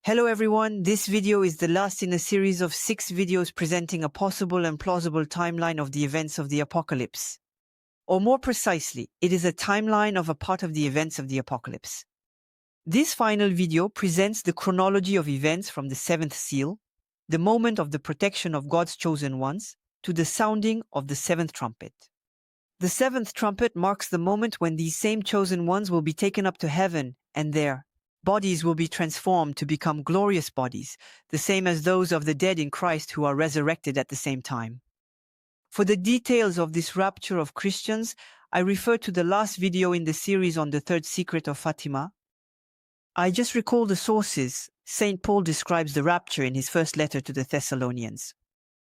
Hello everyone, this video is the last in a series of 6 videos presenting a possible and plausible timeline of the events of the apocalypse. Or more precisely, it is a timeline of a part of the events of the apocalypse. This final video presents the chronology of events from the 7th seal, the moment of the protection of God's chosen ones, to the sounding of the 7th trumpet. The 7th trumpet marks the moment when these same chosen ones will be taken up to heaven, and their bodies will be transformed to become glorious bodies, the same as those of the dead in Christ who are resurrected at the same time. For the details of this rapture of Christians, I refer to the last video in the series on the third secret of Fatima. I just recall the sources. St. Paul describes the rapture in his first letter to the Thessalonians,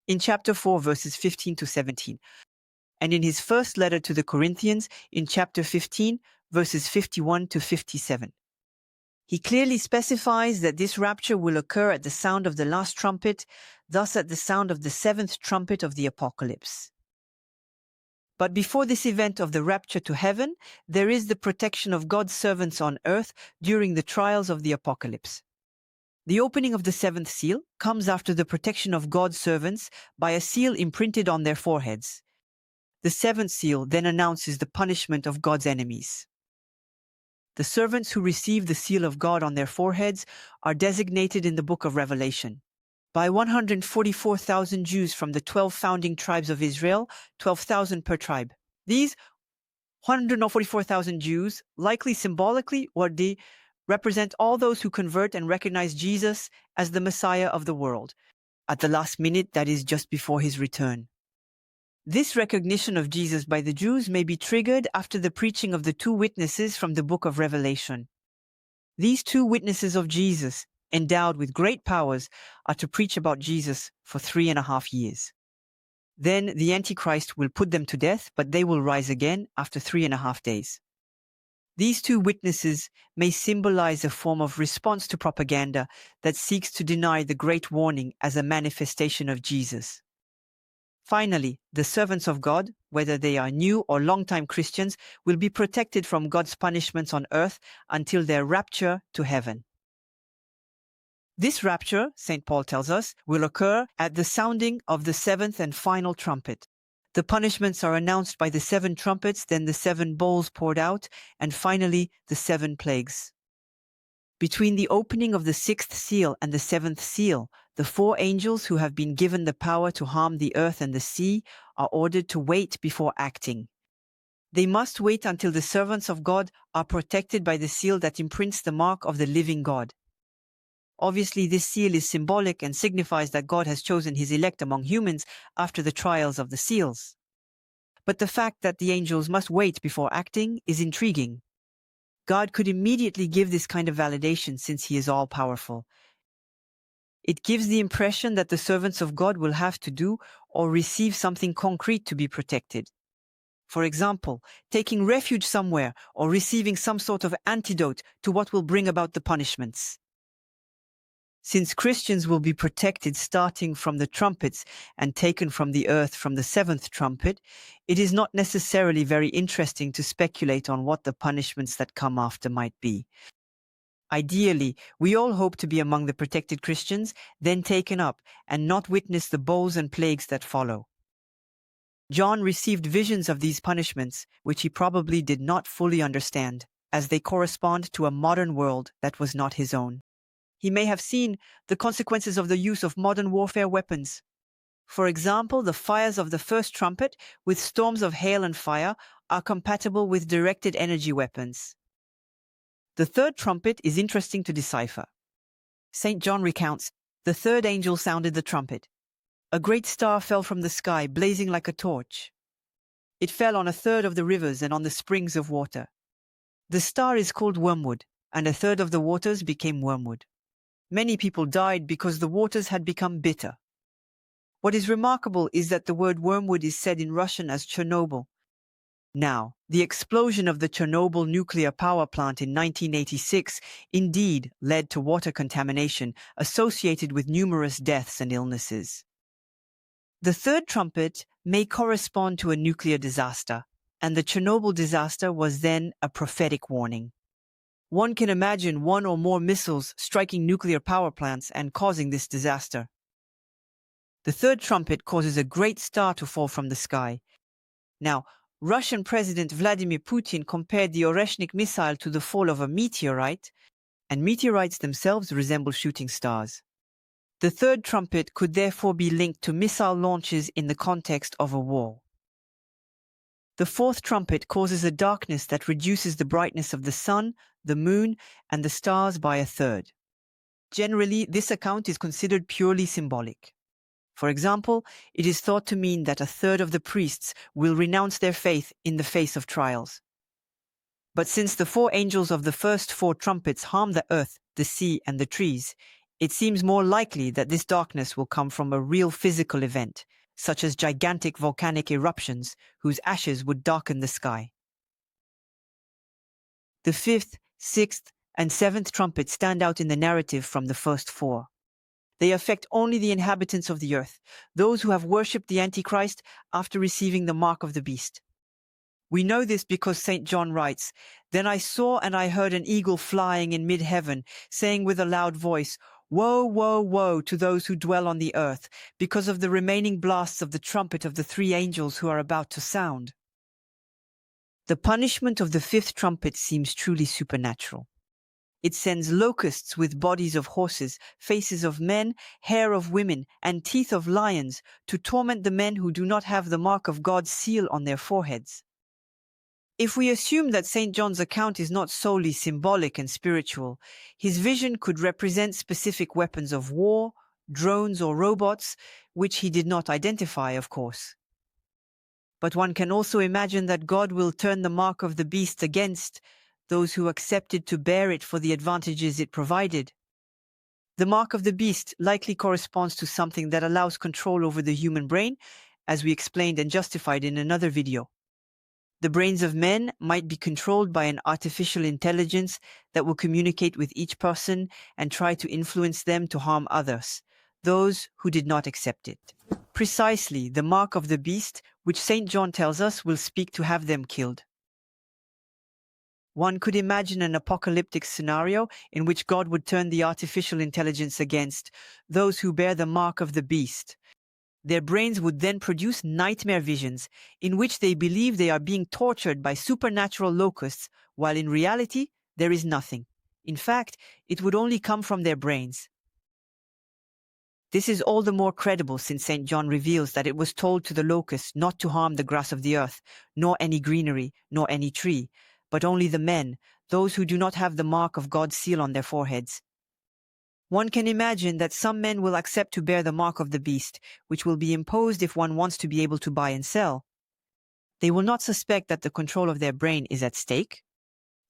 in chapter 4, verses 15 to 17, and in his first letter to the Corinthians, in chapter 15, verses 51 to 57. He clearly specifies that this rapture will occur at the sound of the last trumpet, thus at the sound of the 7th trumpet of the apocalypse. But before this event of the rapture to heaven, there is the protection of God's servants on earth during the trials of the apocalypse. The opening of the 7th seal comes after the protection of God's servants by a seal imprinted on their foreheads. The 7th seal then announces the punishment of God's enemies. The servants who receive the seal of God on their foreheads are designated in the book of Revelation by 144,000 Jews from the 12 founding tribes of Israel, 12,000 per tribe. These 144,000 Jews, likely symbolically or represent all those who convert and recognize Jesus as the Messiah of the world, at the last minute, that is, just before his return. This recognition of Jesus by the Jews may be triggered after the preaching of the 2 witnesses from the book of Revelation. These 2 witnesses of Jesus, endowed with great powers, are to preach about Jesus for 3.5 years. Then the Antichrist will put them to death, but they will rise again after 3.5 days. These 2 witnesses may symbolize a form of response to propaganda that seeks to deny the great warning as a manifestation of Jesus. Finally, the servants of God, whether they are new or long-time Christians, will be protected from God's punishments on earth until their rapture to heaven. This rapture, St. Paul tells us, will occur at the sounding of the 7th and final trumpet. The punishments are announced by the 7 trumpets, then the 7 bowls poured out, and finally the 7 plagues. Between the opening of the 6th seal and the 7th seal, the 4 angels who have been given the power to harm the earth and the sea are ordered to wait before acting. They must wait until the servants of God are protected by the seal that imprints the mark of the living God. Obviously, this seal is symbolic and signifies that God has chosen his elect among humans after the trials of the seals. But the fact that the angels must wait before acting is intriguing. God could immediately give this kind of validation since he is all-powerful. It gives the impression that the servants of God will have to do or receive something concrete to be protected. For example, taking refuge somewhere or receiving some sort of antidote to what will bring about the punishments. Since Christians will be protected starting from the trumpets and taken from the earth from the 7th trumpet, it is not necessarily very interesting to speculate on what the punishments that come after might be. Ideally, we all hope to be among the protected Christians, then taken up, and not witness the bowls and plagues that follow. John received visions of these punishments, which he probably did not fully understand, as they correspond to a modern world that was not his own. He may have seen the consequences of the use of modern warfare weapons. For example, the fires of the first trumpet, with storms of hail and fire, are compatible with directed energy weapons. The third trumpet is interesting to decipher. St. John recounts, the third angel sounded the trumpet. A great star fell from the sky, blazing like a torch. It fell on 1/3 of the rivers and on the springs of water. The star is called wormwood, and 1/3 of the waters became wormwood. Many people died because the waters had become bitter. What is remarkable is that the word wormwood is said in Russian as Chernobyl. Now, the explosion of the Chernobyl nuclear power plant in 1986 indeed led to water contamination associated with numerous deaths and illnesses. The third trumpet may correspond to a nuclear disaster, and the Chernobyl disaster was then a prophetic warning. One can imagine one or more missiles striking nuclear power plants and causing this disaster. The third trumpet causes a great star to fall from the sky. Now, Russian President Vladimir Putin compared the Oreshnik missile to the fall of a meteorite, and meteorites themselves resemble shooting stars. The third trumpet could therefore be linked to missile launches in the context of a war. The fourth trumpet causes a darkness that reduces the brightness of the sun, the moon, and the stars by a third. Generally, this account is considered purely symbolic. For example, it is thought to mean that a third of the priests will renounce their faith in the face of trials. But since the four angels of the first four trumpets harm the earth, the sea, and the trees, it seems more likely that this darkness will come from a real physical event, such as gigantic volcanic eruptions whose ashes would darken the sky. The fifth, sixth, and seventh trumpets stand out in the narrative from the first four. They affect only the inhabitants of the earth, those who have worshipped the Antichrist after receiving the mark of the beast. We know this because St. John writes, "Then I saw and I heard an eagle flying in mid-heaven, saying with a loud voice, 'Woe, woe, woe to those who dwell on the earth, because of the remaining blasts of the trumpet of the three angels who are about to sound.'" The punishment of the fifth trumpet seems truly supernatural. It sends locusts with bodies of horses, faces of men, hair of women, and teeth of lions to torment the men who do not have the mark of God's seal on their foreheads. If we assume that St. John's account is not solely symbolic and spiritual, his vision could represent specific weapons of war, drones or robots, which he did not identify, of course. But one can also imagine that God will turn the mark of the beast against those who accepted to bear it for the advantages it provided. The mark of the beast likely corresponds to something that allows control over the human brain, as we explained and justified in another video. The brains of men might be controlled by an artificial intelligence that will communicate with each person and try to influence them to harm others, those who did not accept it. Precisely the mark of the beast, which St. John tells us will speak to have them killed. One could imagine an apocalyptic scenario in which God would turn the artificial intelligence against those who bear the mark of the beast. Their brains would then produce nightmare visions in which they believe they are being tortured by supernatural locusts, while in reality, there is nothing. In fact, it would only come from their brains. This is all the more credible since St. John reveals that it was told to the locusts not to harm the grass of the earth, nor any greenery, nor any tree, but only the men, those who do not have the mark of God's seal on their foreheads. One can imagine that some men will accept to bear the mark of the beast, which will be imposed if one wants to be able to buy and sell. They will not suspect that the control of their brain is at stake.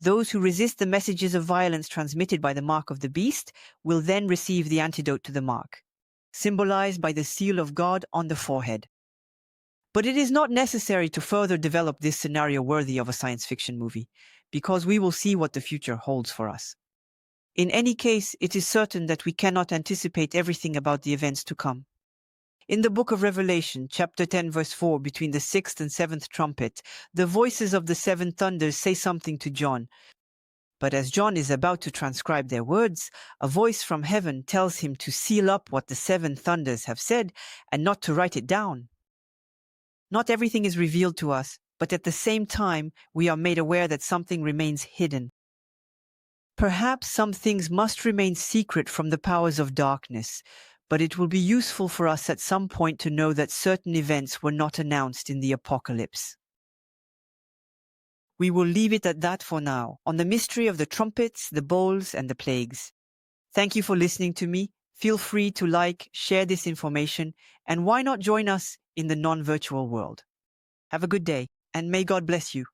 Those who resist the messages of violence transmitted by the mark of the beast will then receive the antidote to the mark, symbolized by the seal of God on the forehead. But it is not necessary to further develop this scenario worthy of a science fiction movie, because we will see what the future holds for us. In any case, it is certain that we cannot anticipate everything about the events to come. In the book of Revelation, chapter 10, verse 4, between the sixth and seventh trumpet, the voices of the seven thunders say something to John. But as John is about to transcribe their words, a voice from heaven tells him to seal up what the seven thunders have said and not to write it down. Not everything is revealed to us, but at the same time, we are made aware that something remains hidden. Perhaps some things must remain secret from the powers of darkness, but it will be useful for us at some point to know that certain events were not announced in the apocalypse. We will leave it at that for now, on the mystery of the trumpets, the bowls, and the plagues. Thank you for listening to me. Feel free to like, share this information, and why not join us in the non-virtual world? Have a good day, and may God bless you.